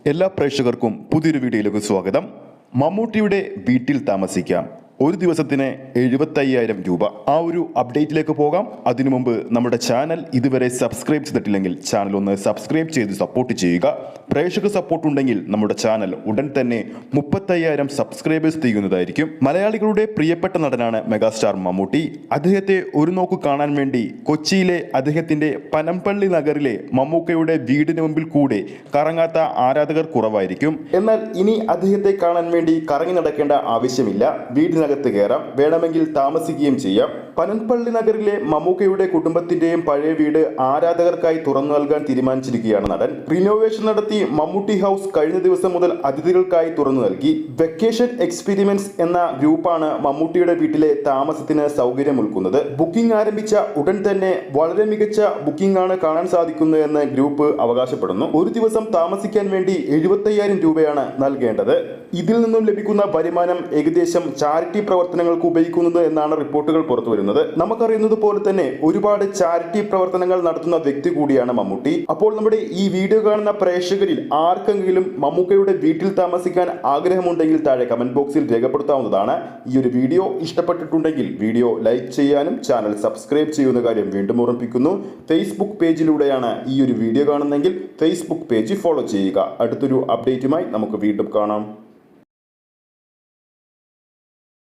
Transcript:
എല്ലാ പ്രേക്ഷകർക്കും പുതിയൊരു വീഡിയോയിലേക്ക് സ്വാഗതം. മമ്മൂട്ടിയുടെ വീട്ടിൽ താമസിക്കാം, ഒരു ദിവസത്തിന് 75,000 രൂപ. ആ ഒരു അപ്ഡേറ്റിലേക്ക് പോകാം. അതിനു മുമ്പ് നമ്മുടെ ചാനൽ ഇതുവരെ സബ്സ്ക്രൈബ് ചെയ്തിട്ടില്ലെങ്കിൽ ചാനൽ ഒന്ന് സബ്സ്ക്രൈബ് ചെയ്ത് സപ്പോർട്ട് ചെയ്യുക. പ്രേക്ഷക സപ്പോർട്ട് ഉണ്ടെങ്കിൽ നമ്മുടെ ചാനൽ ഉടൻ തന്നെ 35,000 സബ്സ്ക്രൈബേഴ്സ് ചെയ്യുന്നതായിരിക്കും. മലയാളികളുടെ പ്രിയപ്പെട്ട നടനാണ് മെഗാസ്റ്റാർ മമ്മൂട്ടി. അദ്ദേഹത്തെ ഒരു നോക്ക് കാണാൻ വേണ്ടി കൊച്ചിയിലെ അദ്ദേഹത്തിന്റെ പനമ്പള്ളി നഗറിലെ മമ്മൂക്കയുടെ വീടിന് മുമ്പിൽ കൂടെ കറങ്ങാത്ത ആരാധകർ കുറവായിരിക്കും. എന്നാൽ ഇനി അദ്ദേഹത്തെ കാണാൻ വേണ്ടി കറങ്ങി നടക്കേണ്ട ആവശ്യമില്ല. വീടിനകത്ത് കയറാം, വേണമെങ്കിൽ താമസിക്കുകയും ചെയ്യാം. പനമ്പള്ളി നഗറിലെ മമ്മൂക്കയുടെ കുടുംബത്തിന്റെയും പഴയ വീട് ആരാധകർക്കായി തുറന്നു നൽകാൻ തീരുമാനിച്ചിരിക്കുകയാണ് നടൻ. റിനോവേഷൻ നടത്തി മമ്മൂട്ടി ഹൗസ് കഴിഞ്ഞ ദിവസം മുതൽ അതിഥികൾക്കായി തുറന്നു നൽകി. വെക്കേഷൻ എക്സ്പെരിമെന്റ്സ് എന്ന ഗ്രൂപ്പാണ് മമ്മൂട്ടിയുടെ വീട്ടിലെ താമസത്തിന് സൗകര്യമൊരുക്കുന്നത്. ബുക്കിംഗ് ആരംഭിച്ച ഉടൻ തന്നെ വളരെ മികച്ച ബുക്കിംഗ് ആണ് കാണാൻ സാധിക്കുന്നതെന്ന് ഗ്രൂപ്പ് അവകാശപ്പെടുന്നു. ഒരു ദിവസം താമസിക്കാൻ വേണ്ടി 75,000 രൂപയാണ് നൽകേണ്ടത്. ഇതിൽ നിന്നും ലഭിക്കുന്ന വരുമാനം ഏകദേശം ചാരിറ്റി പ്രവർത്തനങ്ങൾക്ക് ഉപയോഗിക്കുന്നത് എന്നാണ് റിപ്പോർട്ടുകൾ പുറത്തു വരുന്നത്. നമുക്കറിയുന്നത് പോലെ തന്നെ ഒരുപാട് ചാരിറ്റി പ്രവർത്തനങ്ങൾ നടത്തുന്ന വ്യക്തി കൂടിയാണ് മമ്മൂട്ടി. അപ്പോൾ നമ്മുടെ ഈ വീഡിയോ കാണുന്ന പ്രേക്ഷകരിൽ ആർക്കെങ്കിലും മമ്മൂക്കയുടെ വീട്ടിൽ താമസിക്കാൻ ആഗ്രഹമുണ്ടെങ്കിൽ താഴെ കമന്റ് ബോക്സിൽ രേഖപ്പെടുത്താവുന്നതാണ്. ഈ ഒരു വീഡിയോ ഇഷ്ടപ്പെട്ടിട്ടുണ്ടെങ്കിൽ വീഡിയോ ലൈക്ക് ചെയ്യാനും ചാനൽ സബ്സ്ക്രൈബ് ചെയ്യുന്ന കാര്യം വീണ്ടും ഓർമ്മിപ്പിക്കുന്നു. ഫേസ്ബുക്ക് പേജിലൂടെയാണ് ഈ ഒരു വീഡിയോ കാണുന്നതെങ്കിൽ ഫേസ്ബുക്ക് പേജ് ഫോളോ ചെയ്യുക. അടുത്തൊരു അപ്ഡേറ്റുമായി നമുക്ക് വീണ്ടും കാണാം.